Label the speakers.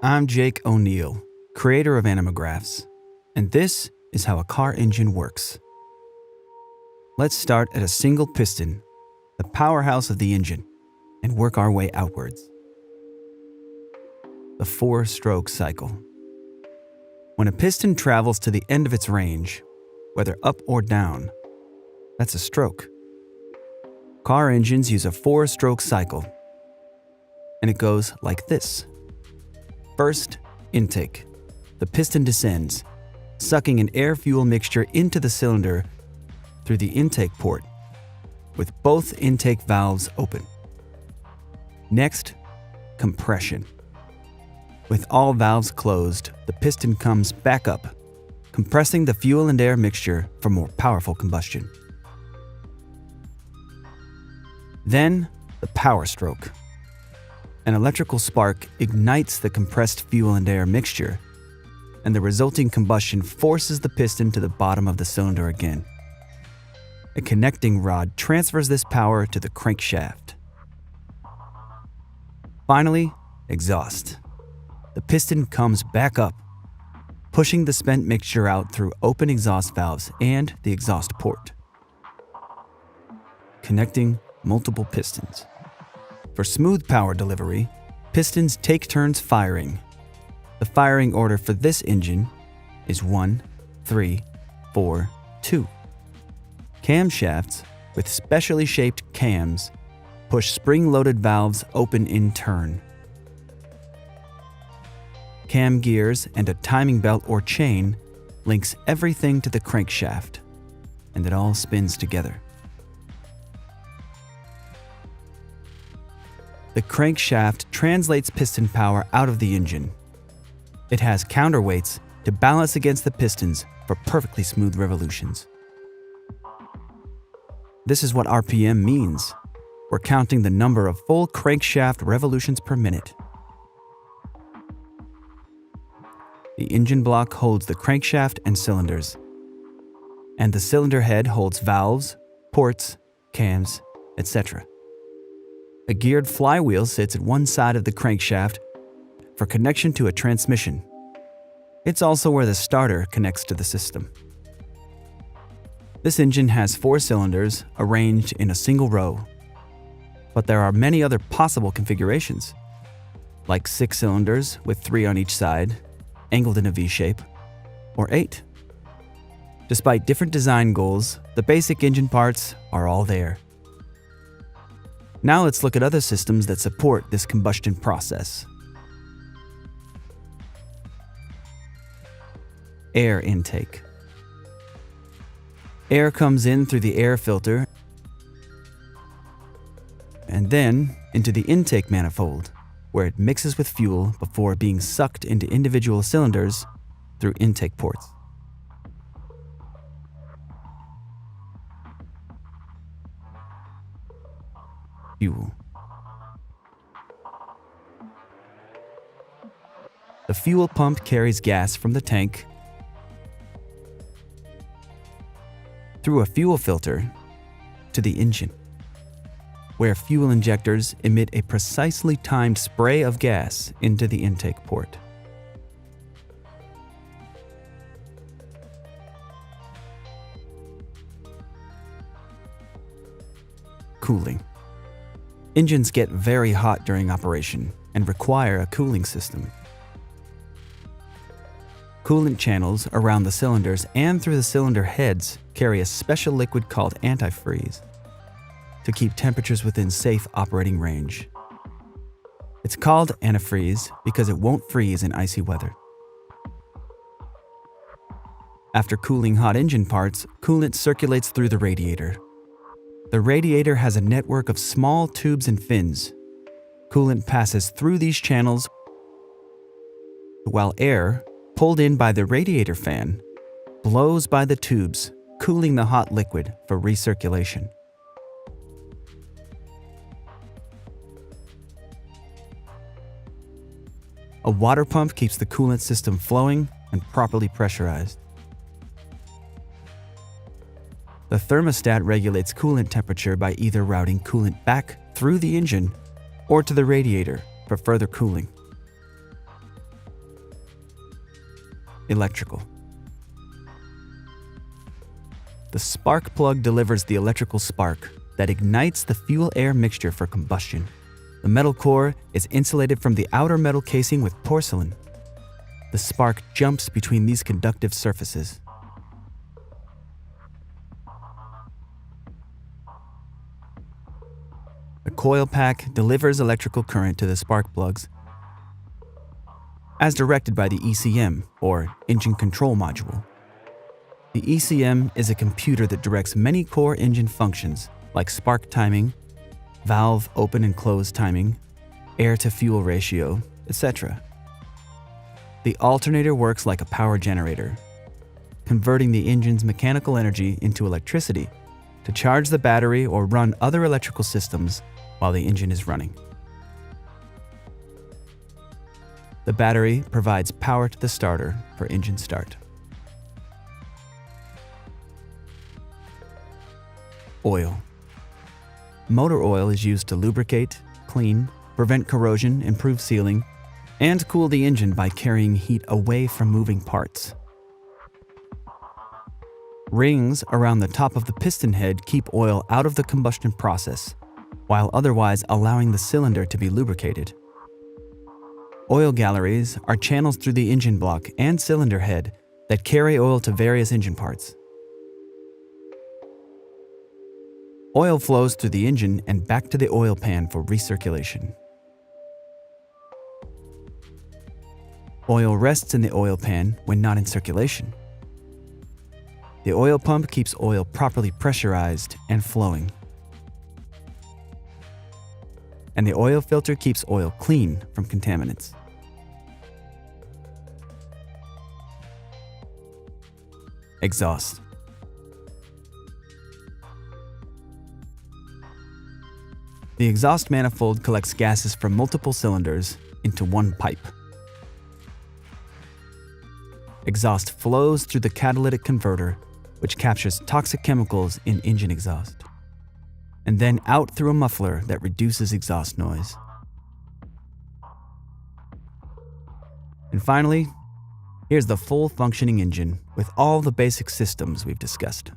Speaker 1: I'm Jake O'Neill, creator of Animographs, and this is how a car engine works. Let's start at a single piston, the powerhouse of the engine, and work our way outwards. The four-stroke cycle. When a piston travels to the end of its range, whether up or down, that's a stroke. Car engines use a four-stroke cycle, and it goes like this. First, intake. The piston descends, sucking an air-fuel mixture into the cylinder through the intake port, with both intake valves open. Next, compression. With all valves closed, the piston comes back up, compressing the fuel and air mixture for more powerful combustion. Then, the power stroke. An electrical spark ignites the compressed fuel and air mixture, and the resulting combustion forces the piston to the bottom of the cylinder again. A connecting rod transfers this power to the crankshaft. Finally, exhaust. The piston comes back up, pushing the spent mixture out through open exhaust valves and the exhaust port, connecting multiple pistons. For smooth power delivery, pistons take turns firing. The firing order for this engine is 1, 3, 4, 2. Camshafts with specially shaped cams push spring-loaded valves open in turn. Cam gears and a timing belt or chain links everything to the crankshaft, and it all spins together. The crankshaft translates piston power out of the engine. It has counterweights to balance against the pistons for perfectly smooth revolutions. This is what RPM means. We're counting the number of full crankshaft revolutions per minute. The engine block holds the crankshaft and cylinders, and the cylinder head holds valves, ports, cams, etc. A geared flywheel sits at one side of the crankshaft for connection to a transmission. It's also where the starter connects to the system. This engine has 4 cylinders arranged in a single row, but there are many other possible configurations, like 6 cylinders with 3 on each side, angled in a V shape, or 8. Despite different design goals, the basic engine parts are all there. Now let's look at other systems that support this combustion process. Air intake. Air comes in through the air filter and then into the intake manifold, where it mixes with fuel before being sucked into individual cylinders through intake ports. Fuel. The fuel pump carries gas from the tank through a fuel filter to the engine, where fuel injectors emit a precisely timed spray of gas into the intake port. Cooling. Engines get very hot during operation and require a cooling system. Coolant channels around the cylinders and through the cylinder heads carry a special liquid called antifreeze to keep temperatures within safe operating range. It's called antifreeze because it won't freeze in icy weather. After cooling hot engine parts, coolant circulates through the radiator. The radiator has a network of small tubes and fins. Coolant passes through these channels while air, pulled in by the radiator fan, blows by the tubes, cooling the hot liquid for recirculation. A water pump keeps the coolant system flowing and properly pressurized. The thermostat regulates coolant temperature by either routing coolant back through the engine or to the radiator for further cooling. electrical. The spark plug delivers the electrical spark that ignites the fuel-air mixture for combustion. The metal core is insulated from the outer metal casing with porcelain. The spark jumps between these conductive surfaces. The coil pack delivers electrical current to the spark plugs as directed by the ECM, or Engine Control Module. The ECM is a computer that directs many core engine functions like spark timing, valve open and close timing, air-to-fuel ratio, etc. The alternator works like a power generator, converting the engine's mechanical energy into electricity to charge the battery or run other electrical systems while the engine is running. The battery provides power to the starter for engine start. Oil. Motor oil is used to lubricate, clean, prevent corrosion, improve sealing, and cool the engine by carrying heat away from moving parts. Rings around the top of the piston head keep oil out of the combustion process, while otherwise allowing the cylinder to be lubricated. Oil galleries are channels through the engine block and cylinder head that carry oil to various engine parts. Oil flows through the engine and back to the oil pan for recirculation. Oil rests in the oil pan when not in circulation. The oil pump keeps oil properly pressurized and flowing. And the oil filter keeps oil clean from contaminants. Exhaust. The exhaust manifold collects gases from multiple cylinders into one pipe. Exhaust flows through the catalytic converter, which captures toxic chemicals in engine exhaust, and then out through a muffler that reduces exhaust noise. And finally, here's the full functioning engine with all the basic systems we've discussed.